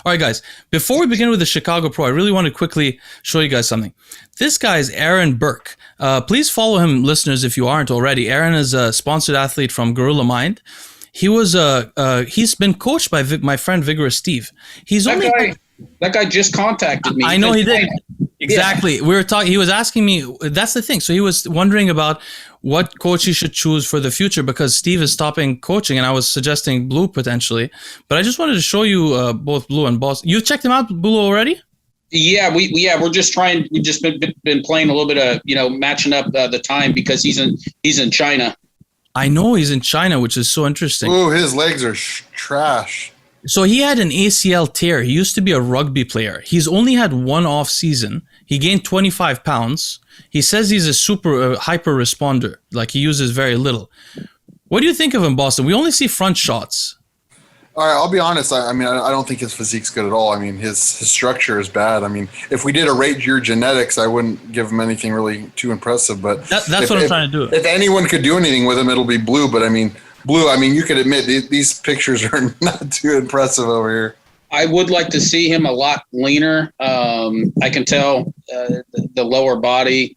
All right, guys, before we begin with the Chicago Pro, I really want to quickly show you guys something. This guy is Aaron Burke. Please follow him, listeners, if you aren't already. Aaron is a sponsored athlete from Gorilla Mind. He's been coached by my friend Vigorous Steve. That guy just contacted me. I know he did. Exactly. Yeah. We were talking. He was asking me. That's the thing. So he was wondering about what coach he should choose for the future because Steve is stopping coaching, and I was suggesting Bleu potentially. But I just wanted to show you both Bleu and Bostin. You checked him out, Bleu, already? Yeah, we're just trying. We've just been playing a little bit of matching up the time because he's in China. I know he's in China, which is so interesting. Ooh, his legs are trash. So he had an ACL tear. He used to be a rugby player. He's only had one off season. He gained 25 pounds. He says he's a super hyper responder. Like he uses very little. What do you think of him, Bostin? We only see front shots. All right, I'll be honest. I don't think his physique's good at all. I mean, his structure is bad. I mean, if we did a rate your genetics, I wouldn't give him anything really too impressive. But that's what I'm trying to do. If anyone could do anything with him, it'll be Bleu. But I mean, Bleu, you could admit these pictures are not too impressive over here. I would like to see him a lot leaner. I can tell the lower body,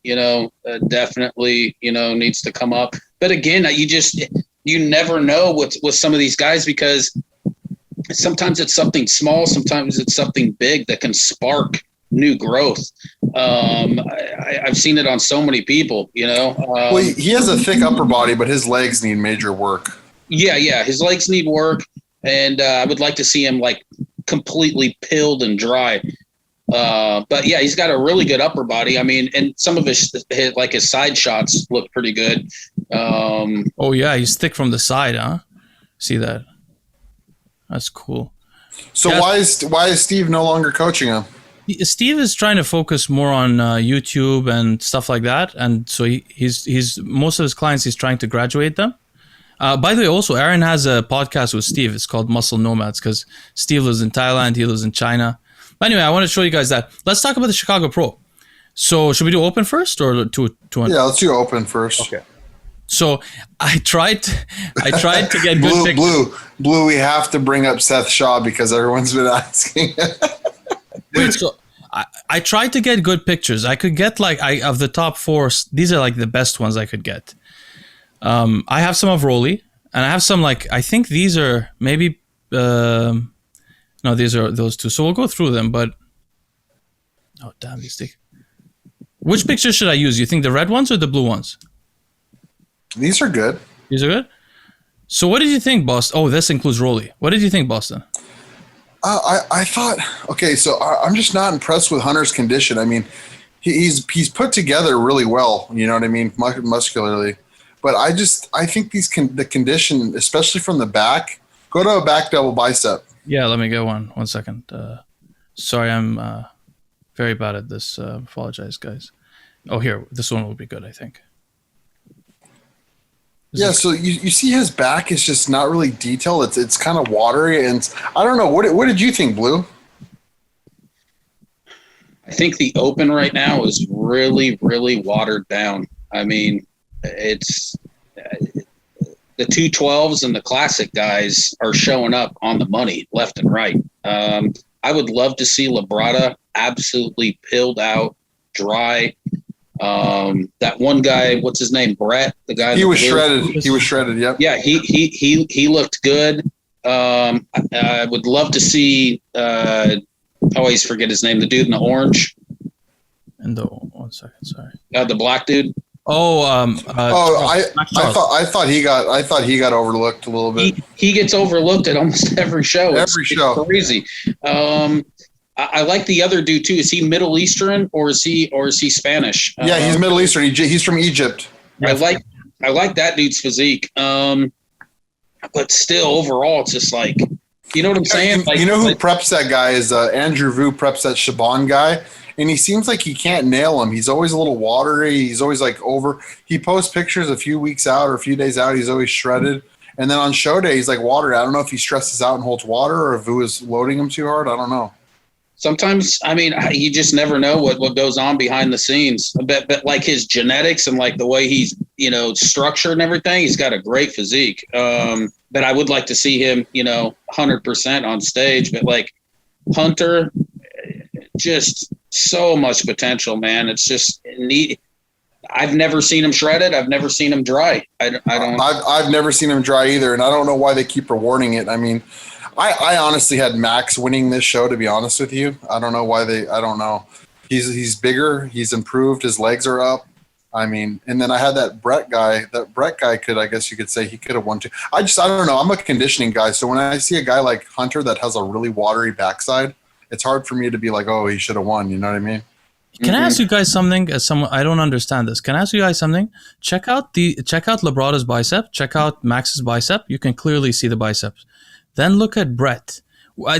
definitely, needs to come up. But again, you never know with some of these guys because sometimes it's something small, sometimes it's something big that can spark new growth. I've seen it on so many people, well, he has a thick upper body, but his legs need major work. Yeah. His legs need work. And I would like to see him like completely pilled and dry. But yeah, he's got a really good upper body. I mean, and some of his side shots look pretty good. Oh yeah. He's thick from the side, huh? See that? That's cool. So yeah. Why is Steve no longer coaching him? Steve is trying to focus more on YouTube and stuff like that, and so he's most of his clients he's trying to graduate them. By the way, also Aaron has a podcast with Steve. It's called Muscle Nomads because Steve lives in Thailand, he lives in China. But anyway, I want to show you guys that. Let's talk about the Chicago Pro. So should we do open first or two? Yeah, let's do open first. Okay. So I tried to get good pictures. Bleu, we have to bring up Seth Shaw because everyone's been asking. Wait, so I tried to get good pictures. I could get of the top four. These are like the best ones I could get. I have some of Rolly, and I have some I think these are maybe. No, these are those two. So we'll go through them. But oh damn, these things. Which pictures should I use? You think the red ones or the blue ones? These are good. These are good? So what did you think, Bostin? Oh, this includes Rolly. What did you think, Bostin? I thought, okay, so I'm just not impressed with Hunter's condition. I mean, he's put together really well, you know what I mean, muscularly. But I think the condition, especially from the back, go to a back double bicep. Yeah, let me get one. 1 second. Sorry, I'm very bad at this. Apologize, guys. Oh, here, this one will be good, I think. Yeah, so you see his back is just not really detailed. It's kind of watery, and I don't know. What did you think, Bleu? I think the open right now is really, really watered down. I mean, it's the 212s and the classic guys are showing up on the money left and right. I would love to see Labrada absolutely pilled out, dry. That one guy, what's his name? Brett, the guy. He was shredded. He was shredded. Yep. Yeah. He looked good. I would love to see, I always forget his name, the dude in the orange. And 1 second. Sorry. The black dude. I thought he got overlooked a little bit. He gets overlooked at almost every show. It's crazy. I like the other dude too. Is he Middle Eastern or is he Spanish? Yeah, he's Middle Eastern. He's from Egypt. I like that dude's physique. But still, overall, it's just like, you know what I'm saying? Who preps that guy is Andrew Vu preps that Shaban guy, and he seems like he can't nail him. He's always a little watery. He's always over. He posts pictures a few weeks out or a few days out. He's always shredded. And then on show day, he's watered. I don't know if he stresses out and holds water or if Vu is loading him too hard. I don't know. Sometimes, I mean, you just never know what goes on behind the scenes. But like his genetics and the way he's, structured and everything, he's got a great physique. But I would like to see him, 100% on stage. But hunter, just so much potential, man. It's just neat. I've never seen him shredded. I've never seen him dry. I don't. I've never seen him dry either, and I don't know why they keep rewarding it. I mean, I honestly had Max winning this show, to be honest with you. I don't know why I don't know. He's bigger. He's improved. His legs are up. I mean, and then I had that Brett guy. That Brett guy could, I guess you could say, he could have won too. I don't know. I'm a conditioning guy, so when I see a guy like Hunter that has a really watery backside, it's hard for me to be like, oh, he should have won. You know what I mean? Can I ask you guys something? As someone, I don't understand this. Can I ask you guys something? Check out Labrada's bicep. Check out Max's bicep. You can clearly see the biceps. Then look at Brett.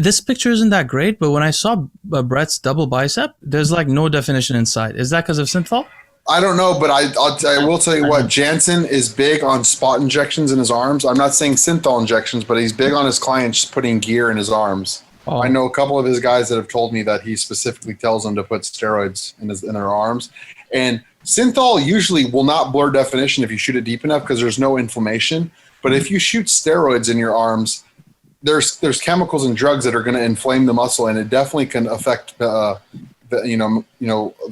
This picture isn't that great, but when I saw Brett's double bicep, there's like no definition inside. Is that because of synthol? I don't know, but I will tell you what, Jansen is big on spot injections in his arms. I'm not saying synthol injections, but he's big on his clients putting gear in his arms. Oh. I know a couple of his guys that have told me that he specifically tells them to put steroids in their arms. And synthol usually will not blur definition if you shoot it deep enough because there's no inflammation. But if you shoot steroids in your arms, there's chemicals and drugs that are going to inflame the muscle, and it definitely can affect the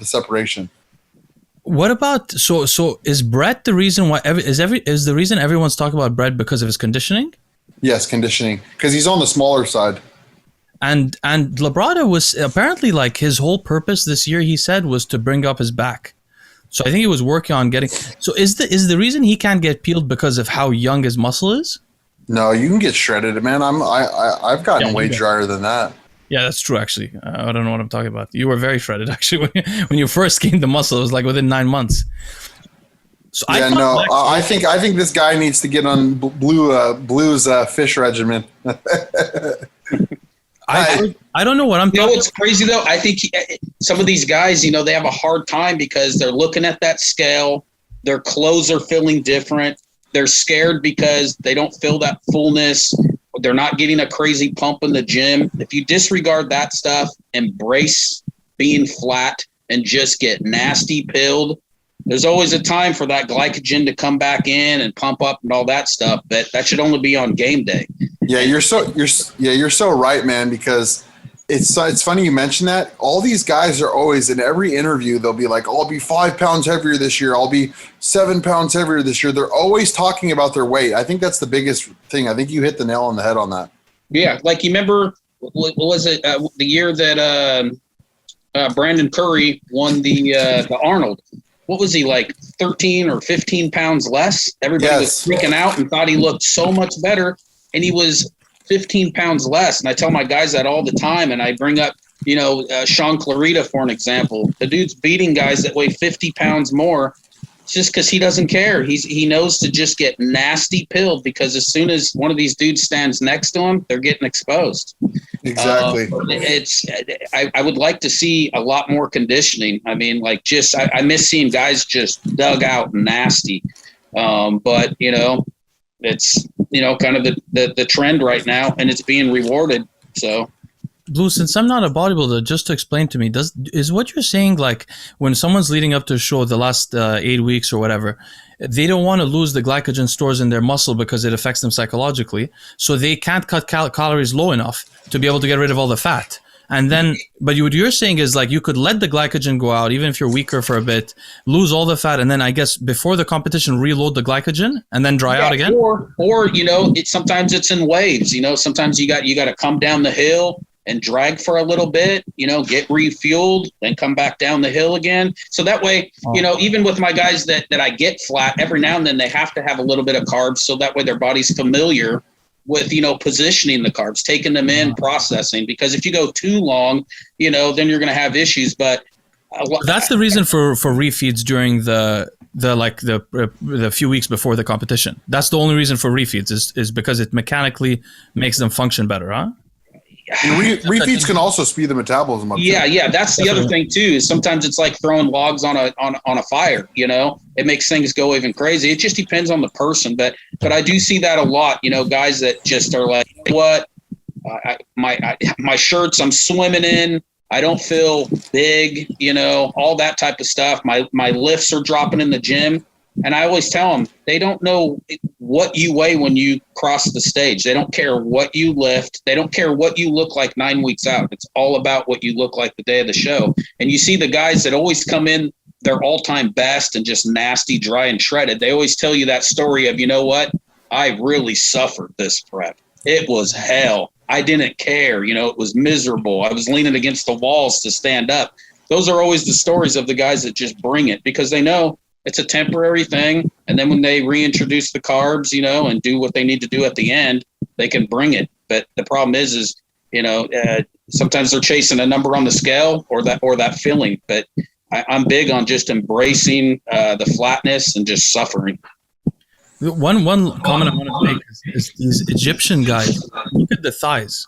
separation. What about so is Brett the reason why is the reason everyone's talking about Brett because of his conditioning? Yes, conditioning, because he's on the smaller side. And Labrada was apparently like his whole purpose this year, he said, was to bring up his back. So I think he was working on getting. So is the reason he can't get peeled because of how young his muscle is? No, you can get shredded, man. I've gotten way drier than that. Yeah, that's true. Actually, I don't know what I'm talking about. You were very shredded, actually, when you first gained the muscle. It was like within 9 months. So I think this guy needs to get on Blue's fish regimen. I don't know what I'm talking about. You know what's crazy, though? I think some of these guys, they have a hard time because they're looking at that scale. Their clothes are feeling different. They're scared because they don't feel that fullness. They're not getting a crazy pump in the gym. If you disregard that stuff, embrace being flat, and just get nasty pilled, there's always a time for that glycogen to come back in and pump up and all that stuff. But that should only be on game day. Yeah, you're so right, man, because it's funny you mention that. All these guys are always, in every interview, they'll be like, I'll be 5 pounds heavier this year. I'll be 7 pounds heavier this year. They're always talking about their weight. I think that's the biggest thing. I think you hit the nail on the head on that. Yeah. Like, you remember, what was it, the year that Brandon Curry won the Arnold? What was he, like 13 or 15 pounds less? Everybody was freaking out and thought he looked so much better. And he was 15 pounds less. And I tell my guys that all the time. And I bring up, Sean Clarita for an example. The dude's beating guys that weigh 50 pounds more. It's just because he doesn't care. He knows to just get nasty pilled, because as soon as one of these dudes stands next to him, they're getting exposed. Exactly. I would like to see a lot more conditioning. I mean, like, I miss seeing guys just dug out and nasty. But it's kind of the trend right now, and it's being rewarded. So, Blue, since I'm not a bodybuilder, just to explain to me, is what you're saying, like, when someone's leading up to a show the last 8 weeks or whatever, they don't want to lose the glycogen stores in their muscle because it affects them psychologically, so they can't cut calories low enough to be able to get rid of all the fat. And then, but what you're saying is, like, you could let the glycogen go out, even if you're weaker for a bit, lose all the fat, and then I guess before the competition, reload the glycogen and then dry out again. Or sometimes it's in waves. Sometimes you got to come down the hill and drag for a little bit, get refueled, then come back down the hill again. So that way, even with my guys that I get flat, every now and then they have to have a little bit of carbs, so that way their body's familiar with, positioning the carbs, taking them in, processing. Because if you go too long, then you're going to have issues. But that's the reason for refeeds during the few weeks before the competition. That's the only reason for refeeds is because it mechanically makes them function better, huh? Refeeds can also speed the metabolism up. Yeah. That's the other thing too. Is sometimes it's like throwing logs on a fire. It makes things go even crazy. It just depends on the person, but I do see that a lot. Guys that just are like, what? My shirts I'm swimming in, I don't feel big. All that type of stuff. My lifts are dropping in the gym. And I always tell them, they don't know what you weigh when you across the stage. They don't care what you lift. They don't care what you look like 9 weeks out. It's all about what you look like the day of the show. And you see the guys that always come in their all-time best and just nasty, dry, and shredded. They always tell you that story of, you know what? I really suffered this prep. It was hell. I didn't care. It was miserable. I was leaning against the walls to stand up. Those are always the stories of the guys that just bring it because they know it's a temporary thing. And then when they reintroduce the carbs, and do what they need to do at the end, they can bring it. But the problem is sometimes they're chasing a number on the scale or that feeling. But I'm big on just embracing the flatness and just suffering. One comment I want to make is these Egyptian guys. Look at the thighs.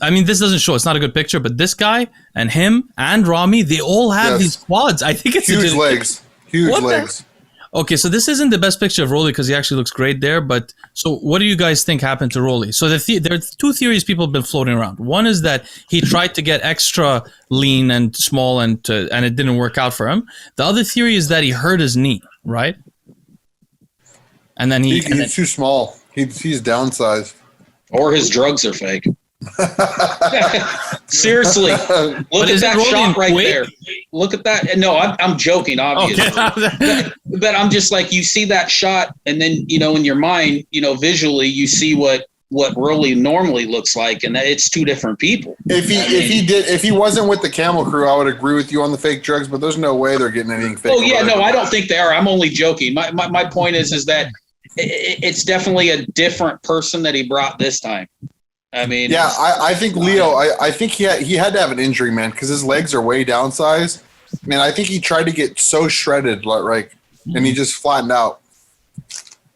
I mean, this doesn't show. It's not a good picture, but this guy and him and Rami, they all have these quads. I think it's huge legs. Huge legs. Okay, so this isn't the best picture of Rolly because he actually looks great there. But so, what do you guys think happened to Rolly? So there are two theories people have been floating around. One is that he tried to get extra lean and small, and it didn't work out for him. The other theory is that he hurt his knee, right? And then he's too small. He's downsized. Or his drugs are fake. Seriously, look at that shot right there. Look at that. No, I'm joking, obviously. Okay. But I'm just like, you see that shot, and then in your mind, visually, you see what Rolly normally looks like, and it's two different people. If he wasn't with the Camel Crew, I would agree with you on the fake drugs. But there's no way they're getting anything fake. Oh yeah, no, I don't think they are. I'm only joking. My point is that it's definitely a different person that he brought this time. I mean, yeah, I think Leo. I think he had to have an injury, man, because his legs are way downsized. Man, I think he tried to get so shredded, and he just flattened out.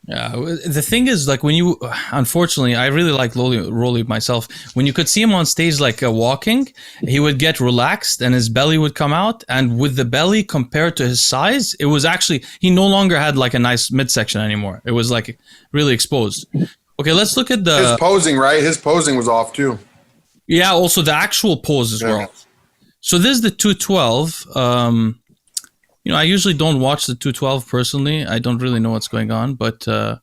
Yeah, the thing is, like, when you, unfortunately, I really like Rolly myself. When you could see him on stage, like walking, he would get relaxed and his belly would come out. And with the belly compared to his size, it was actually, he no longer had like a nice midsection anymore. It was like really exposed. Okay, let's look at his posing, right? His posing was off too. Yeah, also the actual poses were off. So this is the 212. I usually don't watch the 212 personally. I don't really know what's going on, but so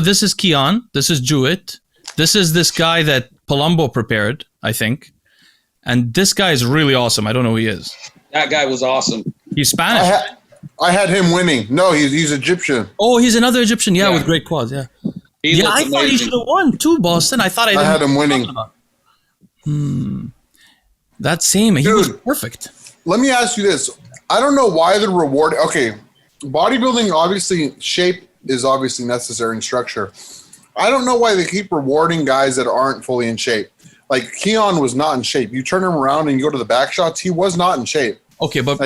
this is KEONE. This is Jewett. This is this guy that Palumbo prepared, I think. And this guy is really awesome. I don't know who he is. That guy was awesome. He's Spanish. I had him winning. No, he's Egyptian. Oh, he's another Egyptian. Yeah, with great quads. Yeah. I thought he should have won too, Bostin. I had him winning. That same. He was perfect. Let me ask you this. I don't know why the reward. Okay, bodybuilding, obviously, shape is obviously necessary in structure. I don't know why they keep rewarding guys that aren't fully in shape. Like, KEONE was not in shape. You turn him around and you go to the back shots, he was not in shape. Okay, but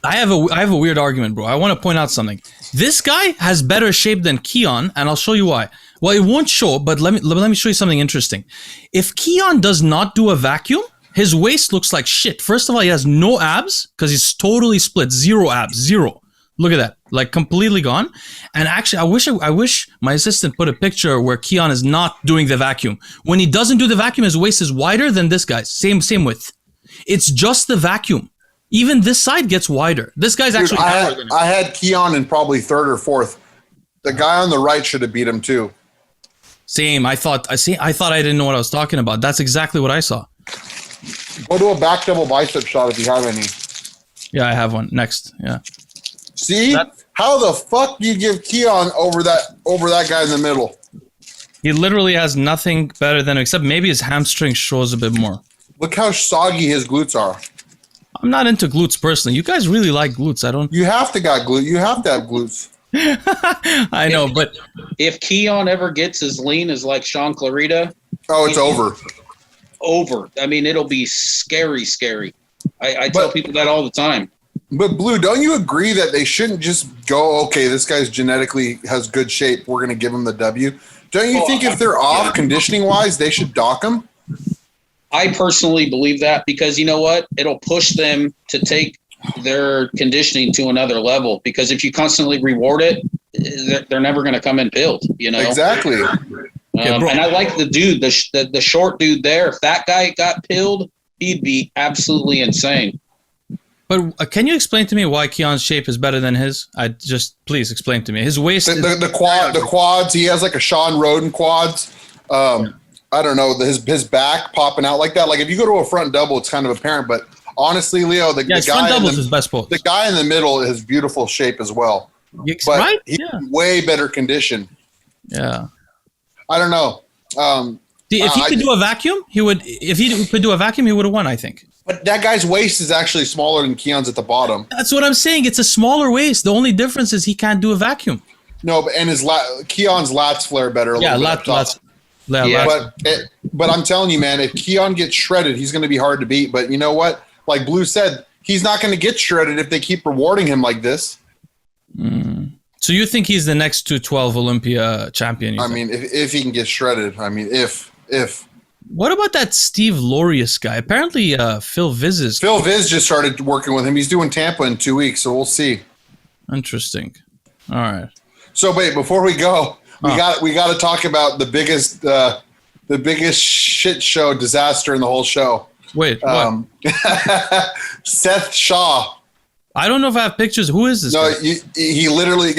I have a weird argument, bro. I want to point out something. This guy has better shape than KEONE, and I'll show you why. Well, it won't show, but let me show you something interesting. If KEONE does not do a vacuum, his waist looks like shit. First of all, he has no abs because he's totally split. Zero abs. Zero. Look at that. Like, completely gone. And actually, I wish my assistant put a picture where KEONE is not doing the vacuum. When he doesn't do the vacuum, his waist is wider than this guy's. Same width. It's just the vacuum. Even this side gets wider. This guy's actually narrower than him. I had KEONE in probably third or fourth. The guy on the right should have beat him too. Same. I thought I didn't know what I was talking about. That's exactly what I saw. Go to a back double bicep shot if you have any. Yeah, I have one. Next. Yeah. See? How the fuck do you give KEONE over that guy in the middle? He literally has nothing better than him, except maybe his hamstring shows a bit more. Look how soggy his glutes are. I'm not into glutes personally. You guys really like glutes. I don't. You have to have glutes. I know, but if KEONE ever gets as lean as like Sean Clarita, it's over. I mean, it'll be scary. I tell people that all the time. But Bleu, don't you agree that they shouldn't just go, okay, this guy's genetically has good shape, we're going to give him the W? Don't you think if they're off conditioning-wise, they should dock him? I personally believe that because you know what? It'll push them to take their conditioning to another level because if you constantly reward it, they're never going to come in built, Exactly. And I like the dude, the short dude there. If that guy got pilled, he'd be absolutely insane. But can you explain to me why Keon's shape is better than his? Please explain to me. His waist. The quads. He has like a Sean Roden quads. I don't know, his back popping out like that. Like if you go to a front double, it's kind of apparent. But honestly, Leo, the guy front double is his best pose. The guy in the middle is beautiful shape as well. But right? he's in way better condition. Yeah. I don't know. If he could do a vacuum, he would. If he could do a vacuum, he would have won, I think. But that guy's waist is actually smaller than Keon's at the bottom. That's what I'm saying. It's a smaller waist. The only difference is he can't do a vacuum. No, but and Keon's lats flare better. Lats. But I'm telling you, man, if Keon gets shredded, he's going to be hard to beat. But you know what? Like Bleu said, he's not going to get shredded if they keep rewarding him like this. So you think he's the next 212 Olympia champion? I mean, if he can get shredded. I mean, if. What about that Steve Lorius guy? Apparently, Phil Viz just started working with him. He's doing Tampa in 2 weeks, so we'll see. Interesting. All right. So wait, before we go, we got to talk about the biggest shit show disaster in the whole show. Wait, what? Seth Shaw. I don't know if I have pictures. Who is this? No, guy? he literally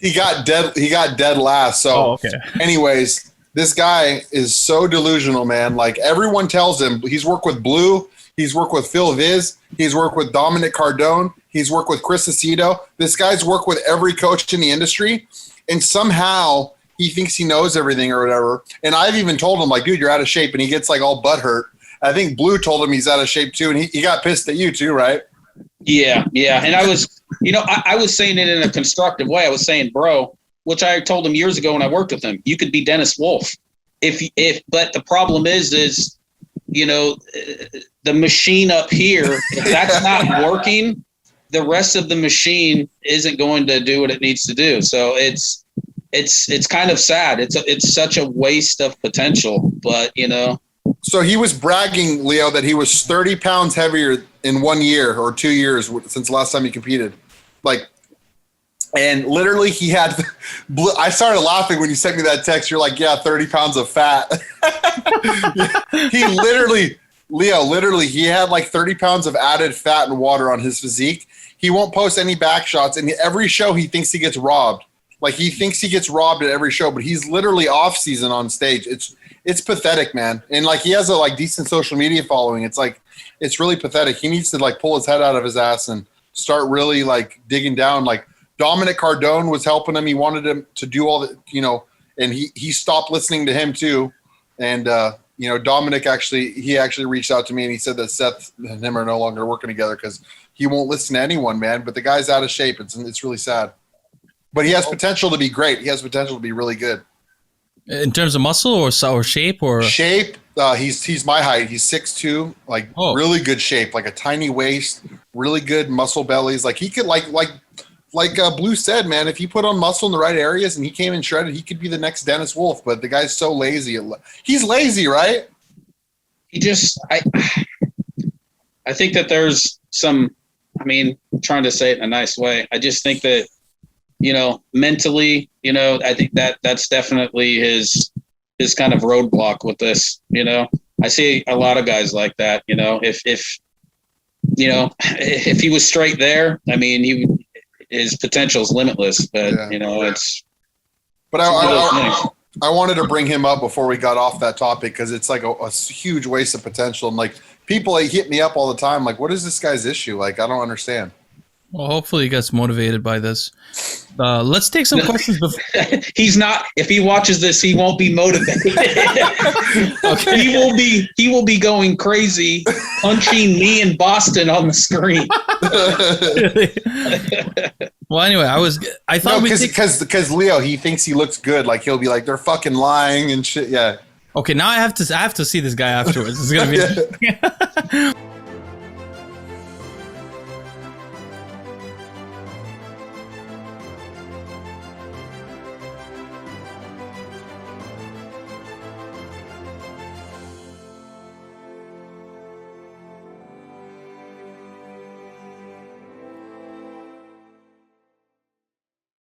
he got dead last. So, okay. Anyways, this guy is so delusional, man. Like everyone tells him, he's worked with Bleu, he's worked with Phil Viz, he's worked with Dominic Cardone, he's worked with Chris Aceto. This guy's worked with every coach in the industry, and somehow he thinks he knows everything or whatever. And I've even told him, like, dude, you're out of shape, and he gets like all butthurt. I think Bleu told him he's out of shape too, and he got pissed at you too, right? Yeah. And I was, I was saying it in a constructive way. I was saying, bro, which I told him years ago when I worked with him, you could be Dennis Wolf. But the problem is, the machine up here, if that's not working, the rest of the machine isn't going to do what it needs to do. So it's kind of sad. It's such a waste of potential, but So he was bragging, Leo, that he was 30 pounds heavier in 1 year or 2 years since the last time he competed. And literally he had – I started laughing when you sent me that text. You're like, yeah, 30 pounds of fat. He literally – Leo, he had like 30 pounds of added fat and water on his physique. He won't post any back shots. And every show he thinks he gets robbed. Like he thinks he gets robbed at every show, but he's literally off season on stage. It's pathetic, man. And like he has a decent social media following. It's really pathetic. He needs to pull his head out of his ass and start really digging down. Like Dominic Cardone was helping him. He wanted him to do all the, and he stopped listening to him too. And Dominic actually reached out to me and he said that Seth and him are no longer working together because he won't listen to anyone, man. But the guy's out of shape. It's really sad. But he has potential to be great. He has potential to be really good. In terms of muscle or shape or shape, he's my height. He's 6'2", really good shape, like a tiny waist, really good muscle bellies. Like he could like Bleu said, man, if he put on muscle in the right areas and he came in shredded, he could be the next Dennis Wolf. But the guy's so lazy. He's lazy, right? He just I think that there's some. I mean, I'm trying to say it in a nice way. I just think that. Mentally, I think that's definitely his kind of roadblock with this. I see a lot of guys like that. If he was straight there, I mean, his potential is limitless. But it's. But I wanted to bring him up before we got off that topic because it's like a huge waste of potential. And people hit me up all the time. Like, what is this guy's issue? I don't understand. Well, hopefully he gets motivated by this. Let's take some questions. He's not. If he watches this, he won't be motivated. Okay. He will be going crazy, punching me and Bostin on the screen. Well, anyway, I thought because Leo, he thinks he looks good. Like he'll be like, they're fucking lying and shit. Yeah. Okay, now I have to see this guy afterwards. It's gonna be.